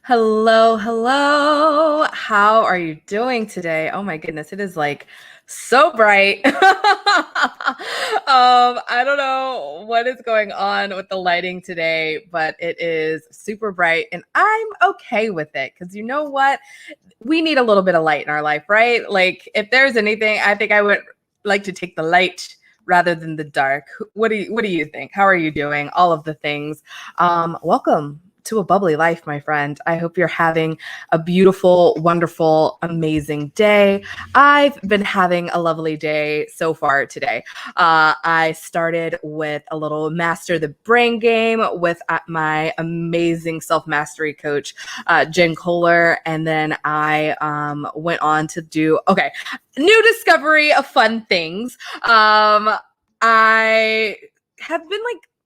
Hello, hello. How are you doing today? Oh my goodness, it is like so bright. I don't know what is going on with the lighting today, but it is super bright and I'm okay with it because you know what? We need a little bit of light in our life, right? Like if there's anything, I think I would like to take the light rather than the dark. What do you think? How are you doing? All of the things. Welcome to a bubbly life, my friend. I hope you're having a beautiful, wonderful, amazing day. I've been having a lovely day so far today. I started with a little master the brain game with my amazing self mastery coach, Jen Kohler, and then I went on to do new discovery of fun things. I have been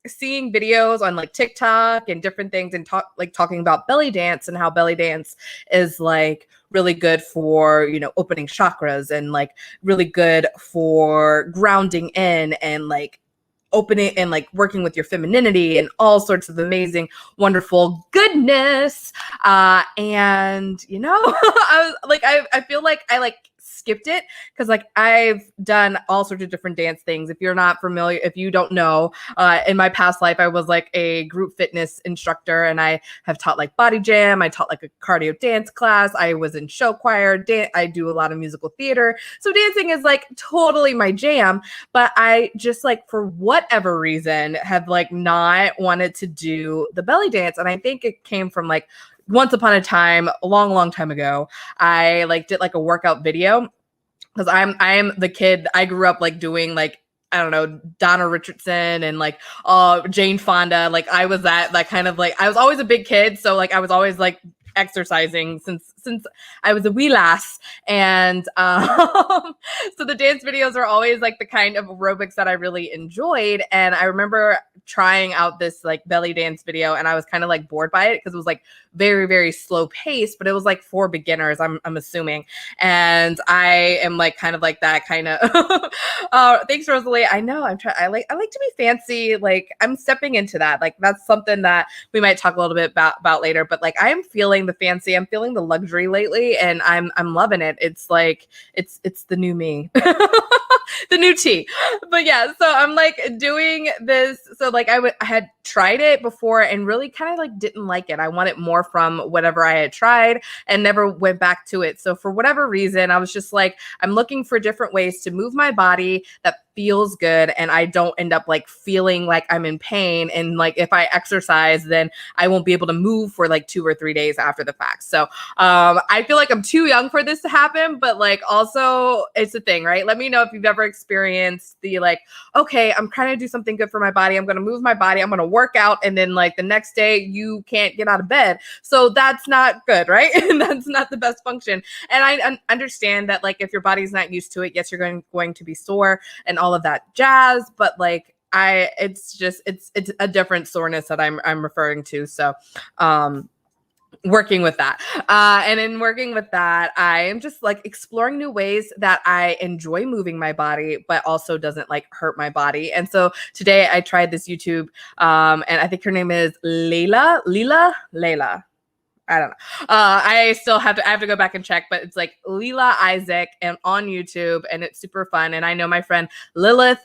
seeing videos on like TikTok and different things and talking about belly dance and how belly dance is like really good for, opening chakras and like really good for grounding in and like opening and like working with your femininity and all sorts of amazing, wonderful goodness. And I feel like I skipped it because like I've done all sorts of different dance things. If you're not familiar, if you don't know, in my past life, I was like a group fitness instructor and I have taught like body jam. I taught like a cardio dance class. I was in show choir. I do a lot of musical theater. So dancing is like totally my jam, but I just like for whatever reason have like not wanted to do the belly dance. And I think it came from like once upon a time, a long time ago, I like did like a workout video because I am the kid. I grew up like doing like I don't know, Donna Richardson and like Jane Fonda. Like I was that kind of like I was always a big kid, so like I was always like exercising since I was a wee lass. And so the dance videos are always like the kind of aerobics that I really enjoyed. And I remember trying out this like belly dance video and I was kind of like bored by it because it was like very, very slow pace, but it was like for beginners, I'm assuming. And I am like kind of like that kind of thanks, Rosalie. I know I like to be fancy. Like I'm stepping into that. Like that's something that we might talk a little bit about later. But like I'm feeling the fancy, I'm feeling the luxury lately, and I'm loving it. It's like it's the new me. The new tea. But yeah, so I'm like doing this. So like I had tried it before and really kind of like didn't like it. I wanted more from whatever I had tried and never went back to it. So for whatever reason, I was just like, I'm looking for different ways to move my body that feels good and I don't end up like feeling like I'm in pain. And like if I exercise, then I won't be able to move for like 2 or 3 days after the fact. So I feel like I'm too young for this to happen, but like also it's a thing, right? Let me know if you've ever experienced the like, okay, I'm trying to do something good for my body. I'm going to move my body. I'm going to work out. And then like the next day you can't get out of bed. So that's not good, right? And that's not the best function. And I understand that like if your body's not used to it, yes, you're going to be sore and all of that jazz. But like it's a different soreness that I'm referring to. So, working with that. And in working with that, I am just like exploring new ways that I enjoy moving my body, but also doesn't like hurt my body. And so today I tried this YouTube, and I think her name is Layla. I don't know. I have to go back and check, but it's like Leela Isaac and on YouTube and it's super fun. And I know my friend Lilith,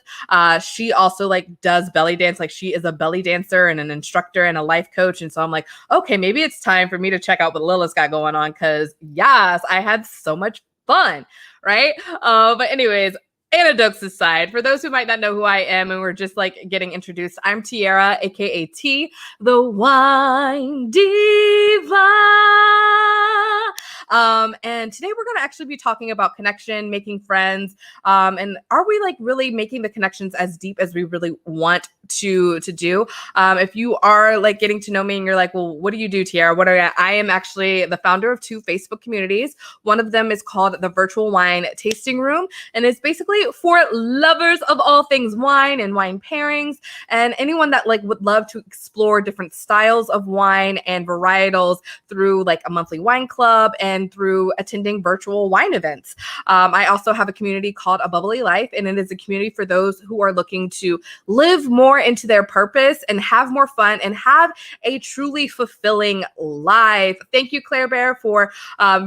she also like does belly dance. Like she is a belly dancer and an instructor and a life coach. And so I'm like, okay, maybe it's time for me to check out what Lilith's got going on. Cause yes, I had so much fun. Right. But anyways, anecdotes aside, for those who might not know who I am and we're just like getting introduced, I'm Tiara, aka T, the Wine Diva. And today we're going to actually be talking about connection, making friends, and are we like really making the connections as deep as we really want to do? If you are like getting to know me and you're like, well, what do you do, Tiara? I am actually the founder of 2 Facebook communities. One of them is called the Virtual Wine Tasting Room, and it's basically for lovers of all things wine and wine pairings, and anyone that like would love to explore different styles of wine and varietals through like a monthly wine club and through attending virtual wine events. I also have a community called A Bubbly Life, and it is a community for those who are looking to live more more into their purpose and have more fun and have a truly fulfilling life. Thank you, Claire Bear, for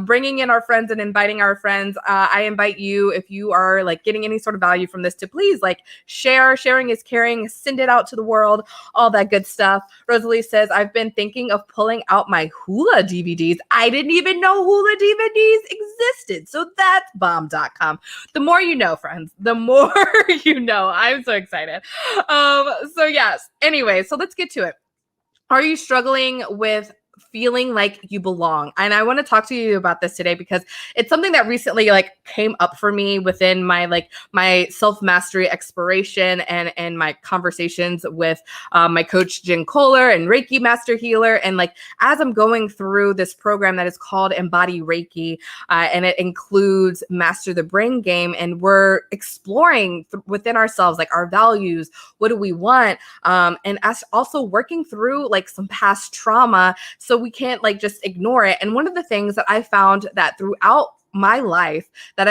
bringing in our friends and inviting our friends. I invite you, if you are like getting any sort of value from this, to please like share. Sharing is caring. Send it out to the world, all that good stuff. Rosalie says, I've been thinking of pulling out my Hula DVDs. I didn't even know Hula DVDs existed. So that's bomb.com. The more you know, friends, the more you know. I'm so excited. So yes, anyway, so let's get to it. Are you struggling with feeling like you belong? And I want to talk to you about this today because it's something that recently like came up for me within my self-mastery exploration and my conversations with my coach Jen Kohler and Reiki Master Healer. And like as I'm going through this program that is called Embody Reiki, and it includes Master the Brain Game, and we're exploring within ourselves like our values, what do we want, and us also working through like some past trauma, so we can't like just ignore it. And one of the things that I found that throughout my life that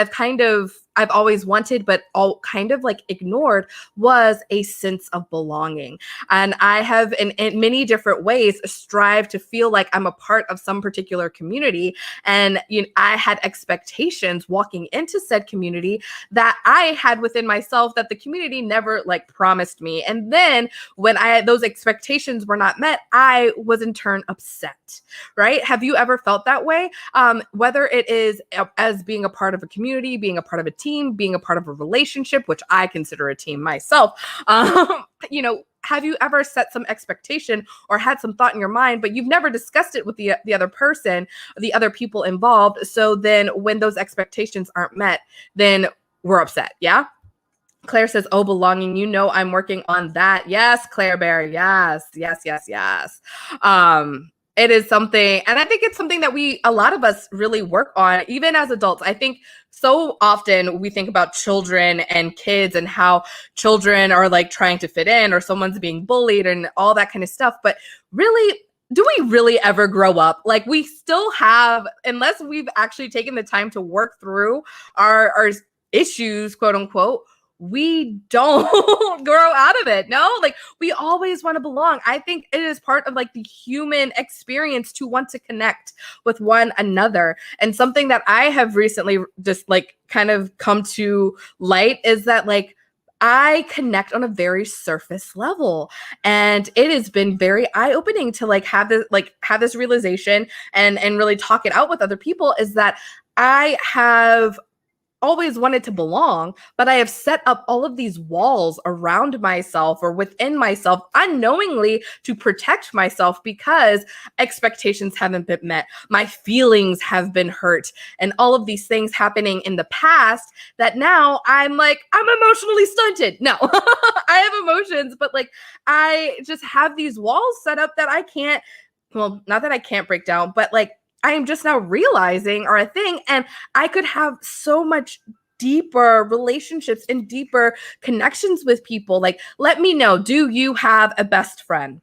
I've always wanted, but all kind of like ignored, was a sense of belonging. And I have in many different ways strived to feel like I'm a part of some particular community. And I had expectations walking into said community that I had within myself that the community never like promised me. And then when those expectations were not met, I was in turn upset, right? Have you ever felt that way? Whether it is as being a part of a community, being a part of a team, being a part of a relationship, which I consider a team myself. Have you ever set some expectation or had some thought in your mind, but you've never discussed it with the other person, the other people involved? So then when those expectations aren't met, then we're upset. Yeah. Claire says, oh, belonging. I'm working on that. Yes, Claire Bear. Yes. It is something, and I think it's something that a lot of us really work on, even as adults. I think so often we think about children and kids and how children are like trying to fit in or someone's being bullied and all that kind of stuff. But really, do we really ever grow up? Like we still have, unless we've actually taken the time to work through our issues, quote unquote, we don't grow out of it. No, like we always want to belong. I think it is part of like the human experience to want to connect with one another. And something that I have recently just like kind of come to light is that like I connect on a very surface level, and it has been very eye-opening to like have this realization and really talk it out with other people, is that I have always wanted to belong, but I have set up all of these walls around myself or within myself unknowingly to protect myself because expectations haven't been met. My feelings have been hurt, and all of these things happening in the past that now I'm emotionally stunted. No, I have emotions, but like I just have these walls set up that I can't, well, not that I can't break down, but like I am just now realizing are a thing, and I could have so much deeper relationships and deeper connections with people. Like, let me know, do you have a best friend?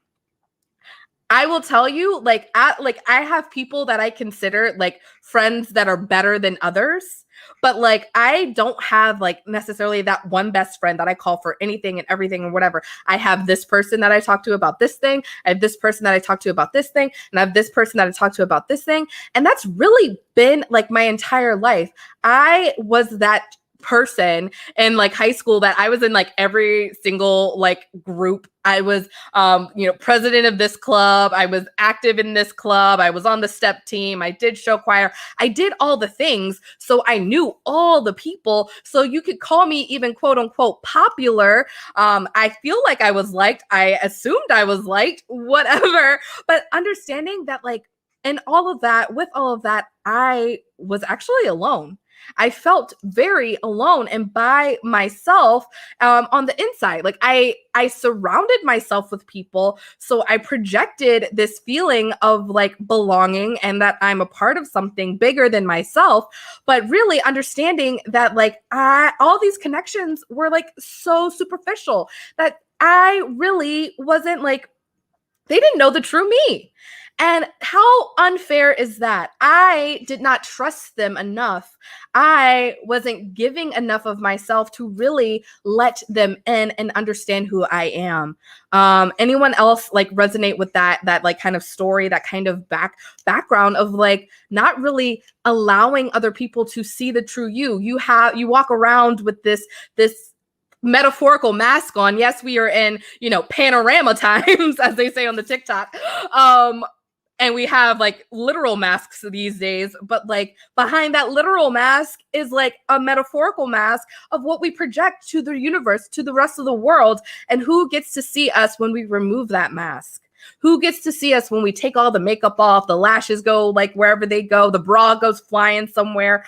I will tell you, I have people that I consider like friends that are better than others, but like I don't have like necessarily that one best friend that I call for anything and everything and whatever. I have this person that I talk to about this thing. I have this person that I talk to about this thing, and I have this person that I talk to about this thing. And that's really been like my entire life. I was that person in like high school that I was in like every single like group. I was president of this club. I was active in this club. I was on the step team. I did show choir. I did all the things. So I knew all the people. So you could call me even quote unquote popular. I feel like I was liked. I assumed I was liked, whatever. But understanding that like with all of that, I was actually alone. I felt very alone and by myself on the inside. Like I surrounded myself with people. So I projected this feeling of like belonging and that I'm a part of something bigger than myself. But really understanding that like all these connections were like so superficial that I really wasn't like They didn't know the true me. And how unfair is that? I did not trust them enough. I wasn't giving enough of myself to really let them in and understand who I am. Anyone else like resonate with that like kind of story, that kind of background of like not really allowing other people to see the true you? You walk around with this metaphorical mask on. Yes, we are in, panorama times, as they say on the TikTok. And we have like literal masks these days, but like behind that literal mask is like a metaphorical mask of what we project to the universe, to the rest of the world. And who gets to see us when we remove that mask? Who gets to see us when we take all the makeup off, the lashes go like wherever they go, the bra goes flying somewhere?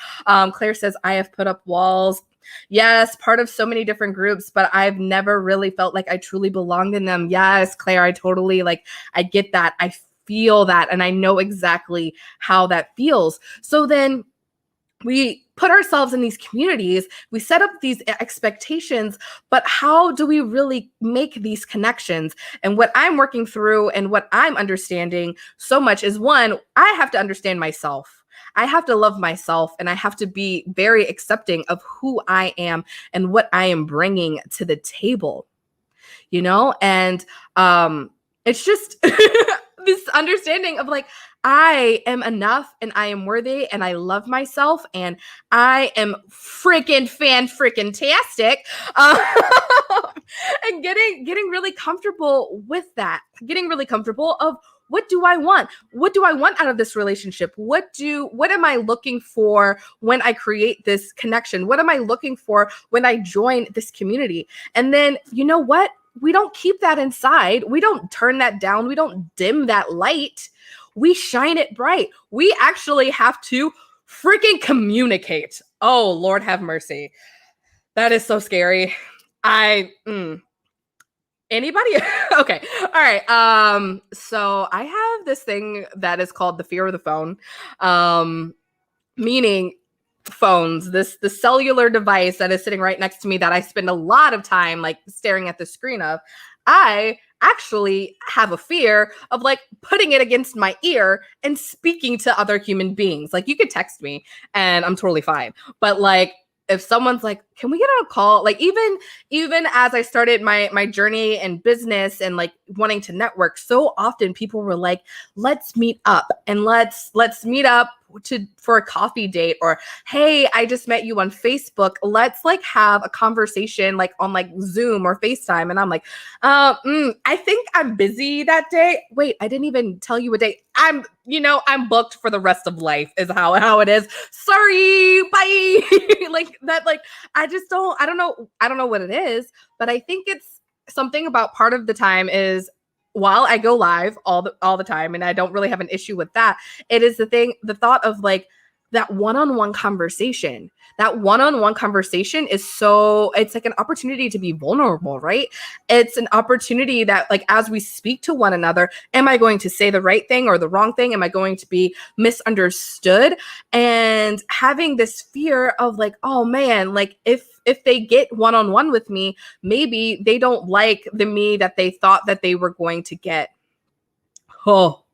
Claire says, I have put up walls. Yes, part of so many different groups, but I've never really felt like I truly belonged in them. Yes, Claire, I totally I get that. I feel that. And I know exactly how that feels. So then we put ourselves in these communities, we set up these expectations, but how do we really make these connections? And what I'm working through and what I'm understanding so much is, one, I have to understand myself. I have to love myself, and I have to be very accepting of who I am and what I am bringing to the table, and it's just this understanding of like, I am enough and I am worthy and I love myself and I am freaking tastic. And getting really comfortable with that, getting really comfortable of, what do I want? What do I want out of this relationship? What am I looking for when I create this connection? What am I looking for when I join this community? And then, you know what? We don't keep that inside. We don't turn that down. We don't dim that light. We shine it bright. We actually have to freaking communicate. Oh, Lord have mercy. That is so scary. Anybody? Okay. All right. So I have this thing that is called the fear of the phone. Meaning phones, the cellular device that is sitting right next to me that I spend a lot of time like staring at the screen of. I actually have a fear of like putting it against my ear and speaking to other human beings. Like, you could text me and I'm totally fine. But like, if someone's like, can we get on a call? Like, even as I started my journey in business and like wanting to network, so often people were like, let's meet up and let's meet up for a coffee date, or, hey, I just met you on Facebook. Let's like have a conversation like on like Zoom or FaceTime. And I'm like, I think I'm busy that day. Wait, I didn't even tell you a date. I'm booked for the rest of life is how it is. Sorry, bye. Like that, like, I don't know what it is, but I think it's something about part of the time is, while I go live all the time, and I don't really have an issue with that, it is the thought of like that one-on-one conversation. That one-on-one conversation is it's like an opportunity to be vulnerable, right? It's an opportunity that, like, as we speak to one another, am I going to say the right thing or the wrong thing? Am I going to be misunderstood? And having this fear of like, oh man, like if they get one-on-one with me, maybe they don't like the me that they thought that they were going to get. Oh,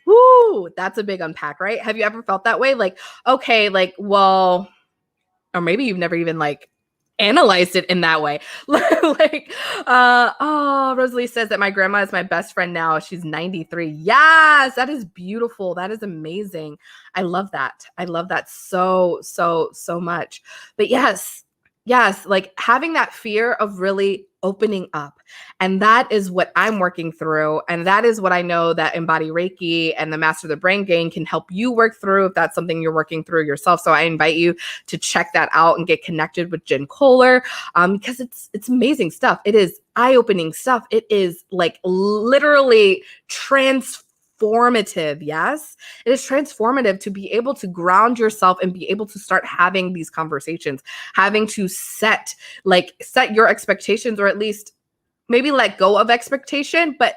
woo, that's a big unpack, right? Have you ever felt that way? Like, okay, like, well, or maybe you've never even like analyzed it in that way. Rosalie says that my grandma is my best friend now. She's 93. Yes, that is beautiful. That is amazing. I love that. I love that so much. But yes, like having that fear of really opening up. And that is what I'm working through. And that is what I know that Embody Reiki and the Master the Brain Gain can help you work through if that's something you're working through yourself. So I invite you to check that out and get connected with Jen Kohler, because it's amazing stuff. It is eye-opening stuff. It is like literally transformative. Yes, it is transformative to be able to ground yourself and be able to start having these conversations, having to set your expectations, or at least maybe let go of expectation, but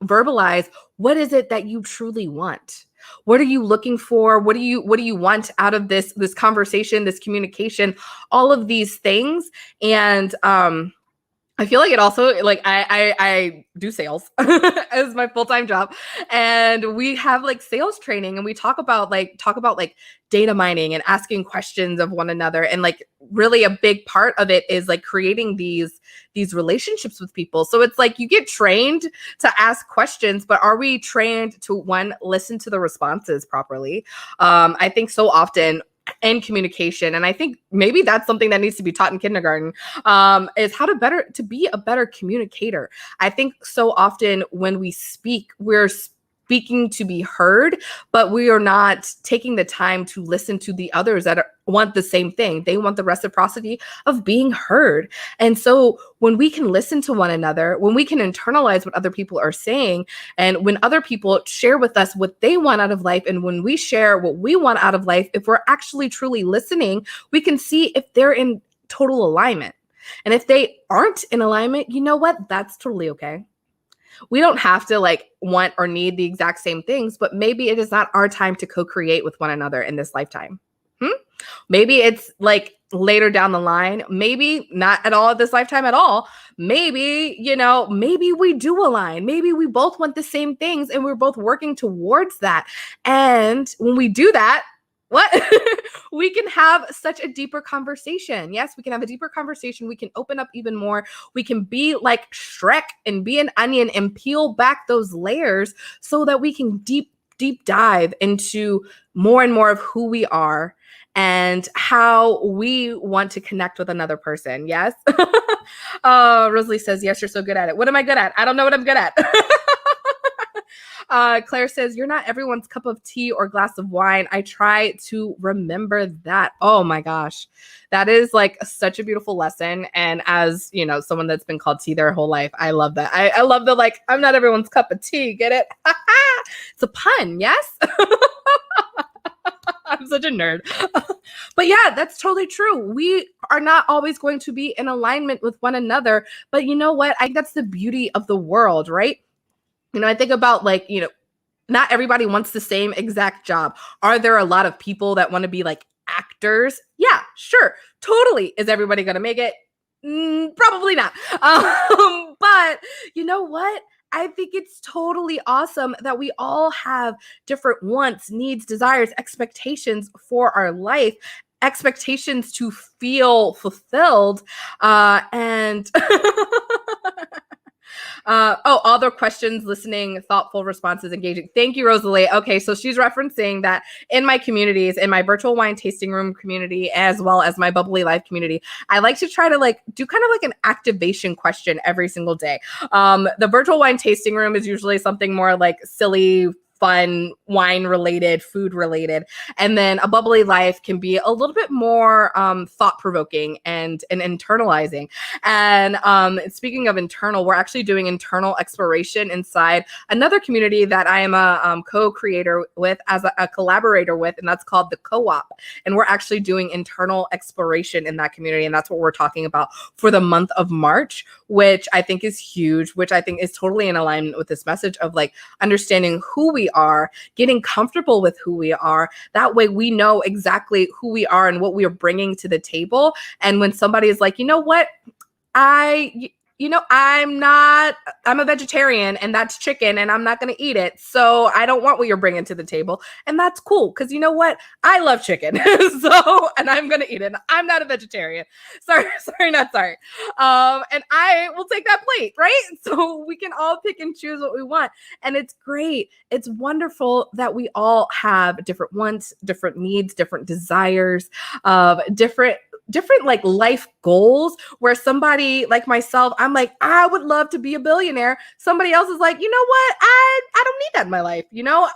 verbalize, what is it that you truly want? What are you looking for? What do you want out of this conversation, this communication, all of these things? And I feel like it also like I do sales as my full-time job, and we have like sales training, and we talk about data mining and asking questions of one another, and like really a big part of it is like creating these relationships with people. So it's like you get trained to ask questions, but are we trained to one, listen to the responses properly? I think so often in communication, and I think maybe that's something that needs to be taught in kindergarten, is how to be a better communicator. I think so often when we speak, we're speaking to be heard, but we are not taking the time to listen to the others that want the same thing. They want the reciprocity of being heard. And so when we can listen to one another, when we can internalize what other people are saying, and when other people share with us what they want out of life, and when we share what we want out of life, if we're actually truly listening, we can see if they're in total alignment. And if they aren't in alignment, you know what? That's totally okay. We don't have to like want or need the exact same things, but maybe it is not our time to co-create with one another in this lifetime. Maybe it's like later down the line, maybe not at all at this lifetime at all. Maybe, maybe we do align. Maybe we both want the same things and we're both working towards that. And when we do that, what we can have such a deeper conversation. Yes, we can have a deeper conversation. We can open up even more. We can be like Shrek and be an onion and peel back those layers so that we can deep dive into more and more of who we are and how we want to connect with another person. Yes. Rosalie says, yes, you're so good at it. What am I good at? I don't know what I'm good at. Claire says, you're not everyone's cup of tea or glass of wine. I try to remember that. Oh my gosh. That is like such a beautiful lesson. And as, someone that's been called tea their whole life, I love that. I love the like, I'm not everyone's cup of tea. Get it? It's a pun. Yes. I'm such a nerd. But yeah, that's totally true. We are not always going to be in alignment with one another. But you know what? I think that's the beauty of the world, right? I think about like, not everybody wants the same exact job. Are there a lot of people that want to be like actors? Yeah, sure. Totally. Is everybody going to make it? Probably not. But you know what? I think it's totally awesome that we all have different wants, needs, desires, expectations for our life, expectations to feel fulfilled. And all their questions, listening, thoughtful responses, engaging. Thank you, Rosalie. Okay, so she's referencing that in my communities, in my virtual wine tasting room community, as well as my bubbly life community, I like to try to like do kind of like an activation question every single day. The virtual wine tasting room is usually something more like silly, fun, wine related, food related. And then a bubbly life can be a little bit more thought provoking and internalizing. And speaking of internal, we're actually doing internal exploration inside another community that I am a co-creator with, as a collaborator with, and that's called the Co-op. And we're actually doing internal exploration in that community. And that's what we're talking about for the month of March, which I think is huge, which I think is totally in alignment with this message of like understanding who we are, getting comfortable with who we are. That way we know exactly who we are and what we are bringing to the table. And when somebody is like, you know what, I'm a vegetarian and that's chicken and I'm not going to eat it. So I don't want what you're bringing to the table. And that's cool. Cause you know what? I love chicken. And I'm going to eat it. I'm not a vegetarian. Sorry, not sorry. And I will take that plate, right? So we can all pick and choose what we want. And it's great. It's wonderful that we all have different wants, different needs, different desires, different like life goals, where somebody like myself, I'm like, I would love to be a billionaire. Somebody else is like, you know what? I don't need that in my life.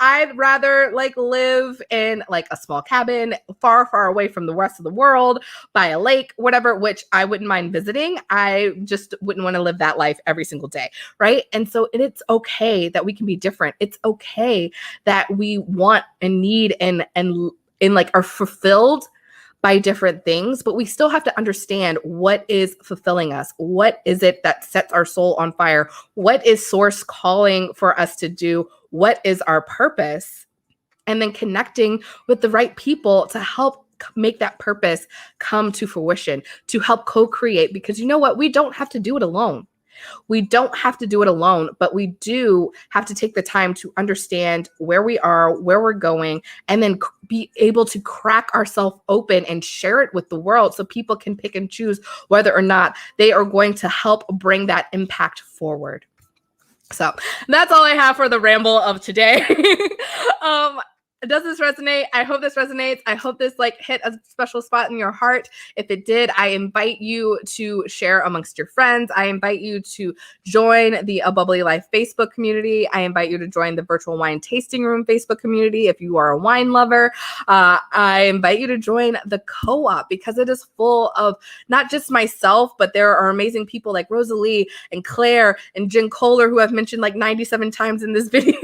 I'd rather like live in like a small cabin far, far away from the rest of the world, by a lake, whatever, which I wouldn't mind visiting. I just wouldn't want to live that life every single day. Right. And so it's okay that we can be different. It's okay that we want and need and like are fulfilled by different things, but we still have to understand what is fulfilling us. What is it that sets our soul on fire? What is source calling for us to do? What is our purpose? And then connecting with the right people to help make that purpose come to fruition, to help co-create, because you know what? We don't have to do it alone. We don't have to do it alone, but we do have to take the time to understand where we are, where we're going, and then be able to crack ourselves open and share it with the world so people can pick and choose whether or not they are going to help bring that impact forward. So that's all I have for the ramble of today. Does this resonate? I hope this resonates. I hope this like hit a special spot in your heart. If it did, I invite you to share amongst your friends. I invite you to join the A Bubbly Life Facebook community. I invite you to join the Virtual Wine Tasting Room Facebook community if you are a wine lover. I invite you to join the co-op because it is full of not just myself, but there are amazing people like Rosalie and Claire and Jen Kohler, who I've mentioned like 97 times in this video.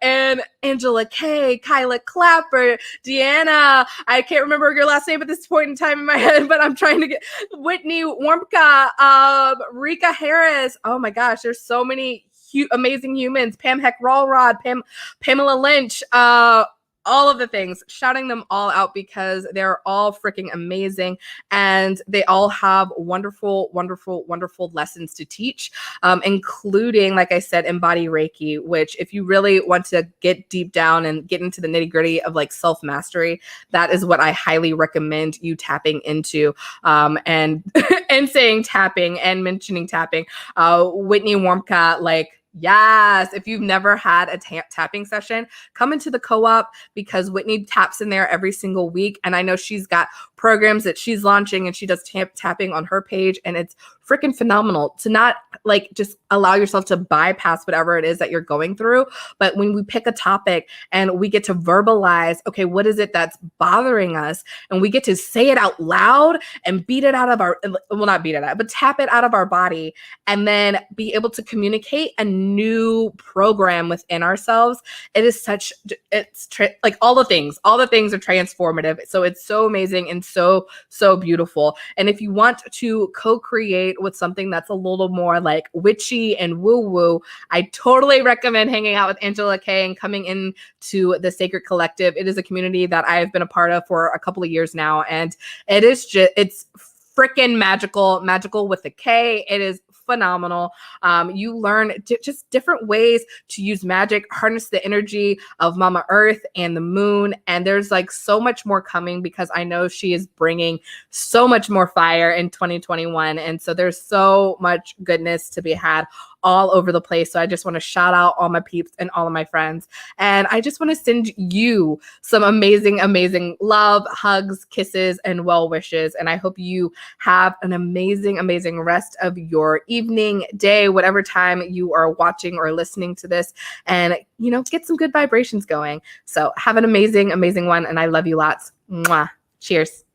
And Angela Kay, Kyla Clapper, Deanna, I can't remember your last name at this point in time in my head, but I'm trying to get Whitney Warmka, Rika Harris. Oh my gosh, there's so many amazing humans. Pam Heck Rawrod, Pamela Lynch, all of the things, shouting them all out because they're all freaking amazing and they all have wonderful, wonderful, wonderful lessons to teach, including, like I said, Embody Reiki, which if you really want to get deep down and get into the nitty gritty of like self-mastery, that is what I highly recommend you tapping into, and saying tapping and mentioning tapping. Whitney Warmka, like, yes, if you've never had a tapping session, come into the co-op because Whitney taps in there every single week. And I know she's got programs that she's launching and she does tapping on her page. And it's freaking phenomenal to not like just allow yourself to bypass whatever it is that you're going through. But when we pick a topic and we get to verbalize, okay, what is it that's bothering us? And we get to say it out loud and beat it out of our, well, not beat it out, but tap it out of our body and then be able to communicate a new program within ourselves. It is such, like all the things are transformative. So it's so amazing and so beautiful. And if you want to co-create with something that's a little more like witchy and woo-woo, I totally recommend hanging out with Angela Kay and coming in to the Sacred Collective. It is a community that I have been a part of for a couple of years now. And it is just, it's freaking magical with a K. It is phenomenal. You learn just different ways to use magic, harness the energy of Mama Earth and the moon. And there's like so much more coming because I know she is bringing so much more fire in 2021. And so there's so much goodness to be had all over the place. So I just want to shout out all my peeps and all of my friends. And I just want to send you some amazing, amazing love, hugs, kisses, and well wishes. And I hope you have an amazing, amazing rest of your evening, day, whatever time you are watching or listening to this, and, you know, get some good vibrations going. So have an amazing, amazing one. And I love you lots. Mwah. Cheers.